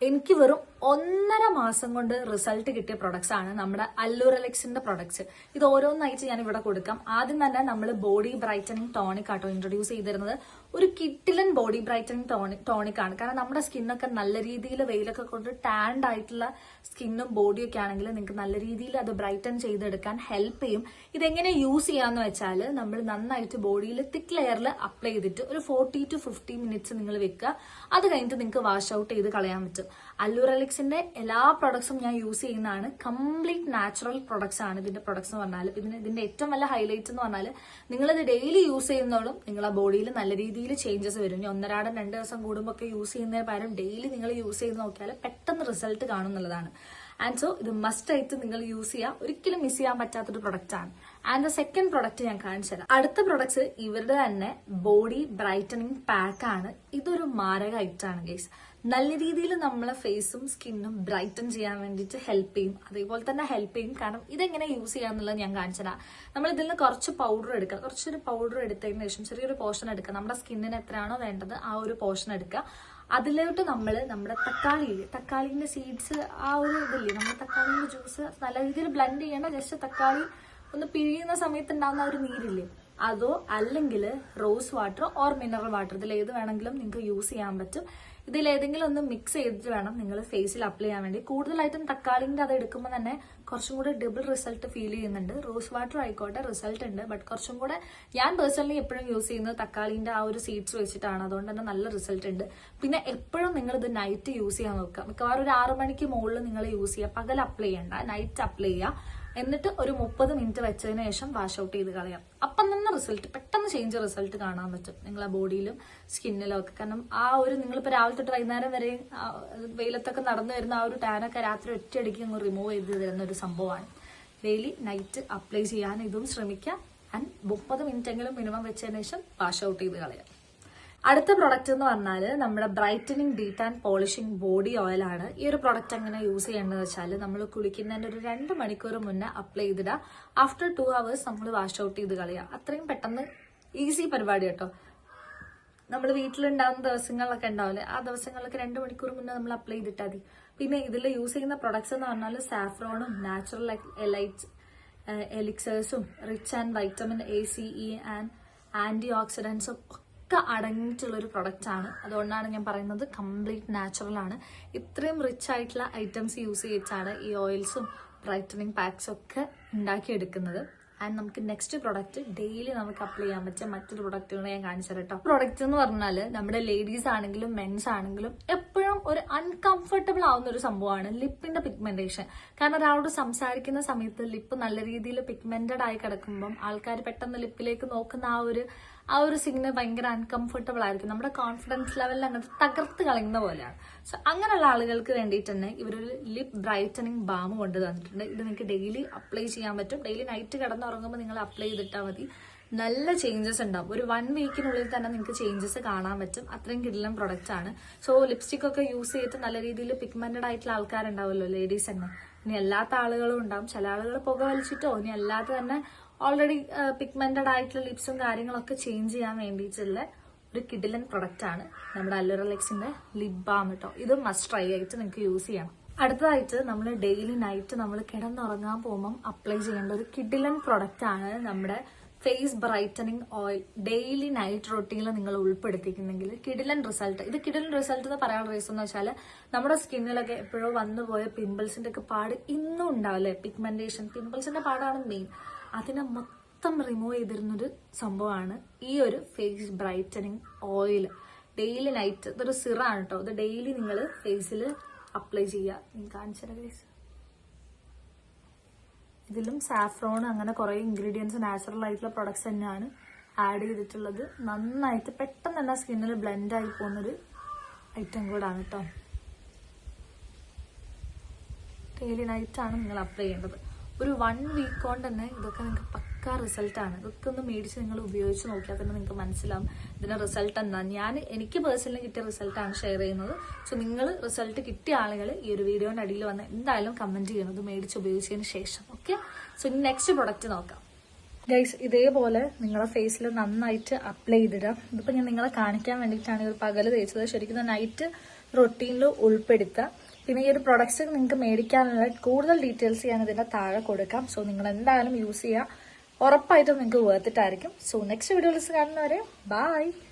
എനിക്ക് വെറും 1.5 മാസം കൊണ്ട് റിസൾട്ട് കിട്ടിയ പ്രൊഡക്ട്സ് ആണ് നമ്മുടെ അല്ലൂറലെക്സിന്റെ പ്രൊഡക്ട്സ്. ഇത് ഓരോന്നായിട്ട് ഞാൻ ഇവിടെ കൊടുക്കാം. ആദ്യം തന്നെ നമ്മൾ ബോഡി ബ്രൈറ്റനിങ് ടോണിക് ആട്ടോ ഇൻട്രൊഡ്യൂസ് ചെയ്തിരുന്നത്. ഒരു കിട്ടിലൻ ബോഡി ബ്രൈറ്റനിങ് ടോണിക് ആണ്. കാരണം നമ്മുടെ സ്കിന്നൊക്കെ നല്ല രീതിയിൽ വെയിലൊക്കെ കൊണ്ട് ടാൻഡ് ആയിട്ടുള്ള സ്കിന്നും ബോഡിയും ഒക്കെ ആണെങ്കിൽ നിങ്ങൾക്ക് നല്ല രീതിയിൽ അത് ബ്രൈറ്റൻ ചെയ്തെടുക്കാൻ ഹെൽപ്പ് ചെയ്യും. ഇതെങ്ങനെ യൂസ് ചെയ്യാന്ന് വെച്ചാൽ നമ്മൾ നന്നായിട്ട് ബോഡിയിൽ തിക്ക് ലെയറിൽ അപ്ലൈ ചെയ്തിട്ട് ഒരു 40 to 50 മിനിറ്റ്സ് നിങ്ങൾ വെക്കുക. അത് കഴിഞ്ഞിട്ട് നിങ്ങൾക്ക് വാഷ് ഔട്ട് ചെയ്ത് കളയാൻ പറ്റും. അല്ലൂറലെക്സിന്റെ എല്ലാ പ്രൊഡക്ട്സും ഞാൻ യൂസ് ചെയ്യുന്നതാണ്. കംപ്ലീറ്റ് നാച്ചുറൽ പ്രൊഡക്ട്സ് ആണ് ഇതിന്റെ പ്രൊഡക്ട്സ് എന്ന് പറഞ്ഞാൽ. ഇതിന്റെ ഏറ്റവും വലിയ ഹൈലൈറ്റ് എന്ന് പറഞ്ഞാൽ നിങ്ങളിത് ഡെയിലി യൂസ് ചെയ്യുന്നതോടും നിങ്ങളുടെ ബോഡിയിൽ നല്ല രീതിയിൽ ചേഞ്ചസ് വരും. ഇനി 1.5-2 ദിവസം കൂടുമ്പോൾ ഒക്കെ യൂസ് ചെയ്യുന്നതിന് പകരം ഡെയിലി നിങ്ങൾ യൂസ് ചെയ്ത് നോക്കിയാൽ പെട്ടെന്ന് റിസൾട്ട് കാണും എന്നുള്ളതാണ്. ആൻഡ് സോ ഇത് മസ്റ്റ് ആയിട്ട് നിങ്ങൾ യൂസ് ചെയ്യുക. ഒരിക്കലും മിസ് ചെയ്യാൻ പറ്റാത്തൊരു പ്രൊഡക്റ്റ് ആണ്. ആൻഡ് സെക്കൻഡ് പ്രൊഡക്റ്റ് ഞാൻ കാണിച്ചു തരാം. അടുത്ത പ്രൊഡക്ട്സ് ഇവരുടെ തന്നെ ബോഡി ബ്രൈറ്റനിങ് പാക്ക് ആണ്. ഇതൊരു മാരക ഐറ്റാണ് ഗൈസ്. നല്ല രീതിയിൽ നമ്മളെ ഫേസും സ്കിന്നും ബ്രൈറ്റൻ ചെയ്യാൻ വേണ്ടിയിട്ട് ഹെൽപ്പ് ചെയ്യും. അതേപോലെ തന്നെ ഹെൽപ്പ് ചെയ്യും. കാരണം ഇതെങ്ങനെ യൂസ് ചെയ്യാന്നുള്ളത് ഞാൻ കാണിച്ചു തരാം. നമ്മൾ ഇതിൽ നിന്ന് കുറച്ച് പൗഡർ എടുക്കുക. കുറച്ചൊരു പൗഡർ എടുത്തതിന് ശേഷം ചെറിയൊരു പോർഷൻ എടുക്കുക. നമ്മുടെ സ്കിന്നിന് എത്രയാണോ വേണ്ടത് ആ ഒരു പോർഷൻ എടുക്കുക. അതിലോട്ട് നമ്മുടെ തക്കാളിന്റെ സീഡ്സ്, ആ ഒരു ഇതില്ലേ, നമ്മുടെ തക്കാളിന്റെ ജ്യൂസ് നല്ല രീതിയിൽ ബ്ലെൻഡ് ചെയ്യണം. ജസ്റ്റ് തക്കാളി ഒന്ന് പിഴിയുന്ന സമയത്ത് ഉണ്ടാകുന്ന ഒരു നീരില്ലേ, അതോ അല്ലെങ്കിൽ rose water or mineral water, ഇതിൽ ഏത് വേണമെങ്കിലും നിങ്ങൾക്ക് യൂസ് ചെയ്യാൻ പറ്റും. ഇതിലേതെങ്കിലും ഒന്ന് മിക്സ് ചെയ്തിട്ട് വേണം നിങ്ങൾ ഫേസിൽ അപ്ലൈ ചെയ്യാൻ വേണ്ടി. കൂടുതലായിട്ടും തക്കാളിന്റെ അത് എടുക്കുമ്പോൾ തന്നെ കുറച്ചും കൂടെ ഡബിൾ റിസൾട്ട് ഫീൽ ചെയ്യുന്നുണ്ട്. റോസ് വാട്ടർ ആയിക്കോട്ടെ റിസൾട്ട് ഉണ്ട്, ബട്ട് കുറച്ചും കൂടെ ഞാൻ പേഴ്സണലി എപ്പോഴും യൂസ് ചെയ്യുന്നത് തക്കാളിന്റെ ആ ഒരു സീഡ്സ് വെച്ചിട്ടാണ്. അതുകൊണ്ട് തന്നെ നല്ല റിസൾട്ട് ഉണ്ട്. പിന്നെ എപ്പോഴും നിങ്ങൾ ഇത് നൈറ്റ് യൂസ് ചെയ്യാൻ നോക്കുക. മിക്കവാറും ഒരു 6 മണിക്ക് മുകളിൽ നിങ്ങൾ യൂസ് ചെയ്യുക. പകൽ അപ്ലൈ ചെയ്യണ്ട, നൈറ്റ് അപ്ലൈ ചെയ്യുക. എന്നിട്ട് ഒരു 30 മിനിറ്റ് വെച്ചതിന് ശേഷം വാഷ് ഔട്ട് ചെയ്ത് കളയാം. അപ്പം തന്നെ റിസൾട്ട്, പെട്ടെന്ന് ചേഞ്ച് റിസൾട്ട് കാണാൻ പറ്റും നിങ്ങളെ ബോഡിയിലും സ്കിന്നിലും ഒക്കെ. കാരണം ആ ഒരു നിങ്ങളിപ്പോൾ രാവിലെ തൊട്ട് വൈകുന്നേരം വരെ വെയിലത്തൊക്കെ നടന്നു വരുന്ന ആ ഒരു ടാനൊക്കെ രാത്രി ഒറ്റയടിക്ക് അങ്ങ് റിമൂവ് ചെയ്ത് തരുന്ന ഒരു സംഭവമാണ്. ഡെയിലി നൈറ്റ് അപ്ലൈ ചെയ്യാൻ ഇതും ശ്രമിക്കാം. ആൻഡ് 30 മിനിറ്റ് എങ്കിലും മിനിമം വെച്ചതിന് ശേഷം വാഷ് ഔട്ട് ചെയ്ത് കളയാം. അടുത്ത പ്രൊഡക്റ്റ് എന്ന് പറഞ്ഞാൽ നമ്മുടെ ബ്രൈറ്റനിങ് ഡീറ്റ് ആൻഡ് പോളിഷിംഗ് ബോഡി ഓയിൽ ആണ്. ഈ ഒരു പ്രൊഡക്റ്റ് എങ്ങനെ യൂസ് ചെയ്യേണ്ടത് വെച്ചാൽ നമ്മൾ കുളിക്കുന്നതിന്റെ ഒരു 2 മണിക്കൂർ മുന്നേ അപ്ലൈ ചെയ്തിടുക. ആഫ്റ്റർ 2 hours നമ്മൾ വാഷ് ഔട്ട് ചെയ്ത് കളയുക. അത്രയും പെട്ടെന്ന് ഈസി പരിപാടി കേട്ടോ. നമ്മൾ വീട്ടിലുണ്ടാകുന്ന ദിവസങ്ങളിലൊക്കെ ഉണ്ടാവില്ലേ, ആ ദിവസങ്ങളിലൊക്കെ 2 മണിക്കൂർ മുന്നേ നമ്മൾ അപ്ലൈ ചെയ്തിട്ടാൽ മതി. പിന്നെ ഇതിൽ യൂസ് ചെയ്യുന്ന പ്രൊഡക്ട്സ് എന്ന് പറഞ്ഞാൽ സാഫ്രോണും നാച്ചുറൽ എലിക്സേഴ്സും rich and vitamin A, C, E and anti ഓക്സിഡൻസും ഒക്കെ അടങ്ങിയിട്ടുള്ള ഒരു പ്രൊഡക്റ്റ് ആണ്. അതുകൊണ്ടാണ് ഞാൻ പറയുന്നത് കംപ്ലീറ്റ് നാച്ചുറൽ ആണ്. ഇത്രയും റിച്ച് ആയിട്ടുള്ള ഐറ്റംസ് യൂസ് ചെയ്തിട്ടാണ് ഈ ഓയിൽസും ബ്രൈറ്റനിങ് പാക്സും ഒക്കെ ഉണ്ടാക്കിയെടുക്കുന്നത്. ആൻഡ് നമുക്ക് നെക്സ്റ്റ് പ്രൊഡക്റ്റ് ഡെയിലി നമുക്ക് അപ്ലൈ ചെയ്യാൻ പറ്റിയ മറ്റൊരു പ്രൊഡക്റ്റുകൾ ഞാൻ കാണിച്ചു തരാം. പ്രൊഡക്റ്റ് എന്ന് പറഞ്ഞാൽ നമ്മുടെ ലേഡീസ് ആണെങ്കിലും മെൻസ് ആണെങ്കിലും എപ്പോഴും ഒരു അൺകംഫർട്ടബിൾ ആവുന്ന ഒരു സംഭവമാണ് ലിപ്പിന്റെ പിഗ്മെന്റേഷൻ. കാരണം ഒരാളോട് സംസാരിക്കുന്ന സമയത്ത് ലിപ്പ് നല്ല രീതിയിൽ പിഗ്മെന്റഡ് ആയി കിടക്കുമ്പം ആൾക്കാർ പെട്ടെന്ന് ലിപ്പിലേക്ക് നോക്കുന്ന ആ ഒരു സിഗ്നൽ ഭയങ്കര അൺകംഫർട്ടബിൾ ആയിരിക്കും. നമ്മുടെ കോൺഫിഡൻസ് ലെവലിൽ അങ്ങോട്ട് തകർത്ത് കളയുന്ന പോലെയാണ്. സോ അങ്ങനെയുള്ള ആളുകൾക്ക് വേണ്ടിയിട്ട് തന്നെ ഇവരൊരു ലിപ്പ് ബ്രൈറ്റനിങ് ബാം കൊണ്ട് തന്നിട്ടുണ്ട്. ഇത് നിങ്ങൾക്ക് ഡെയിലി അപ്ലൈ ചെയ്യാൻ പറ്റും. ഡെയിലി നൈറ്റ് കിടന്നുറങ്ങുമ്പോൾ നിങ്ങൾ അപ്ലൈ ചെയ്തിട്ടാൽ മതി. നല്ല ചേഞ്ചസ് ഉണ്ടാവും. ഒരു 1 വീക്കിനുള്ളിൽ തന്നെ നിങ്ങൾക്ക് ചേഞ്ചസ് കാണാൻ പറ്റും. അത്രയും കിടിലൻ പ്രൊഡക്റ്റ് ആണ്. സോ ലിപ്സ്റ്റിക് ഒക്കെ യൂസ് ചെയ്തിട്ട് നല്ല രീതിയിൽ പിഗ്മെന്റഡ് ആയിട്ടുള്ള ആൾക്കാരുണ്ടാവുമല്ലോ, ലേഡീസ് തന്നെ. ഇനി അല്ലാത്ത ആളുകളും ഉണ്ടാവും. ചില ആളുകൾ പുക വലിച്ചിട്ടോ ഇനി അല്ലാതെ തന്നെ ഓൾറെഡി പിഗ്മെന്റഡ് ആയിട്ടുള്ള ലിപ്സും കാര്യങ്ങളൊക്കെ ചേഞ്ച് ചെയ്യാൻ വേണ്ടിയിട്ടുള്ള ഒരു കിടിലൻ പ്രൊഡക്റ്റ് ആണ് നമ്മുടെ അല്ലൂറലെക്സിന്റെ ലിപ് ബാം കേട്ടോ. ഇത് മസ്റ്റ് ട്രൈ ആയിട്ട് നിങ്ങൾക്ക് യൂസ് ചെയ്യണം. അടുത്തതായിട്ട് നമ്മൾ ഡെയിലി നൈറ്റ് നമ്മൾ കിടന്നുറങ്ങാൻ പോകുമ്പം അപ്ലൈ ചെയ്യേണ്ട ഒരു കിടിലൻ പ്രൊഡക്റ്റ് ആണ് നമ്മുടെ face brightening oil. Daily night റൊട്ടീനിൽ നിങ്ങൾ ഉൾപ്പെടുത്തിക്കുന്നെങ്കിൽ കിടിലൻ റിസൾട്ട്. ഇത് കിടിലൻ റിസൾട്ട് എന്ന് പറയാനുള്ള റീസൺ എന്ന് വെച്ചാൽ നമ്മുടെ സ്കിന്നിലൊക്കെ എപ്പോഴോ വന്നുപോയ പിമ്പിൾസിന്റെ ഒക്കെ പാട് ഇന്നും ഉണ്ടാവില്ലേ, പിഗ്മെന്റേഷൻ, പിമ്പിൾസിന്റെ പാടാണ് മെയിൻ. അതിനെ മൊത്തം റിമൂവ് ചെയ്തിരുന്നൊരു സംഭവമാണ് ഈ ഒരു face brightening oil. Daily night ഇതൊരു സിറാണ് കേട്ടോ. ഇത് ഡെയിലി നിങ്ങൾ ഫേസിൽ അപ്ലൈ ചെയ്യുക. നിങ്ങൾ കാണിച്ചത് ഫേസ് ഇതിലും സാഫ്രോൺ അങ്ങനെ കുറെ ഇൻഗ്രീഡിയൻസ് നാച്ചുറൽ ആയിട്ടുള്ള പ്രൊഡക്ട്സ് തന്നെയാണ് ആഡ് ചെയ്തിട്ടുള്ളത്. നന്നായിട്ട് പെട്ടെന്ന് തന്നെ സ്കിന്നിൽ ബ്ലെൻഡ് ആയി പോകുന്നൊരു ഐറ്റം കൂടാണ് കേട്ടോ. ഡെയിലി നൈറ്റ് ആണ് നിങ്ങൾ അപ്ലൈ ചെയ്യേണ്ടത്. ഒരു 1 വീക്ക് കൊണ്ട് തന്നെ ഇതൊക്കെ നിങ്ങൾക്ക് പക്കാ റിസൾട്ടാണ്. ഇതൊക്കെ ഒന്ന് മേടിച്ച് നിങ്ങൾ ഉപയോഗിച്ച് നോക്കിയാൽ തന്നെ നിങ്ങൾക്ക് മനസ്സിലാവും ഇതിന്റെ റിസൾട്ട് എന്താ. എനിക്ക് പേഴ്സണലി കിട്ടിയ റിസൾട്ടാണ് ഷെയർ ചെയ്യുന്നത്. സോ നിങ്ങൾ റിസൾട്ട് കിട്ടിയ ആളുകൾ ഈ ഒരു വീഡിയോന്റെ അടിയിൽ വന്ന് എന്തായാലും കമന്റ് ചെയ്യണം, ഇത് മേടിച്ച് ഉപയോഗിച്ചതിന് ശേഷം. ഓക്കെ, സോ ഇനി നെക്സ്റ്റ് പ്രൊഡക്റ്റ് നോക്കാം. ഗൈസ്, ഇതേപോലെ നിങ്ങളുടെ ഫേസിൽ നന്നായിട്ട് അപ്ലൈ ചെയ്തിടുക. ഇതിപ്പോൾ ഞാൻ നിങ്ങളെ കാണിക്കാൻ വേണ്ടിയിട്ടാണ് ഒരു പകല് തേച്ചത്. ശരിക്കും നൈറ്റ് റൊട്ടീനിൽ ഉൾപ്പെടുത്തുക. പിന്നെ ഈ ഒരു പ്രൊഡക്ട്സ് നിങ്ങൾക്ക് മേടിക്കാനുള്ള കൂടുതൽ ഡീറ്റെയിൽസ് ഞാൻ ഇതിന്റെ താഴെ കൊടുക്കാം. സോ നിങ്ങൾ എന്തായാലും യൂസ് ചെയ്യുക, ഉറപ്പായിട്ടും നിങ്ങൾക്ക് വേർത്തിട്ടായിരിക്കും. സോ നെക്സ്റ്റ് വീഡിയോയിൽ കാണുന്നവരെ ബൈ.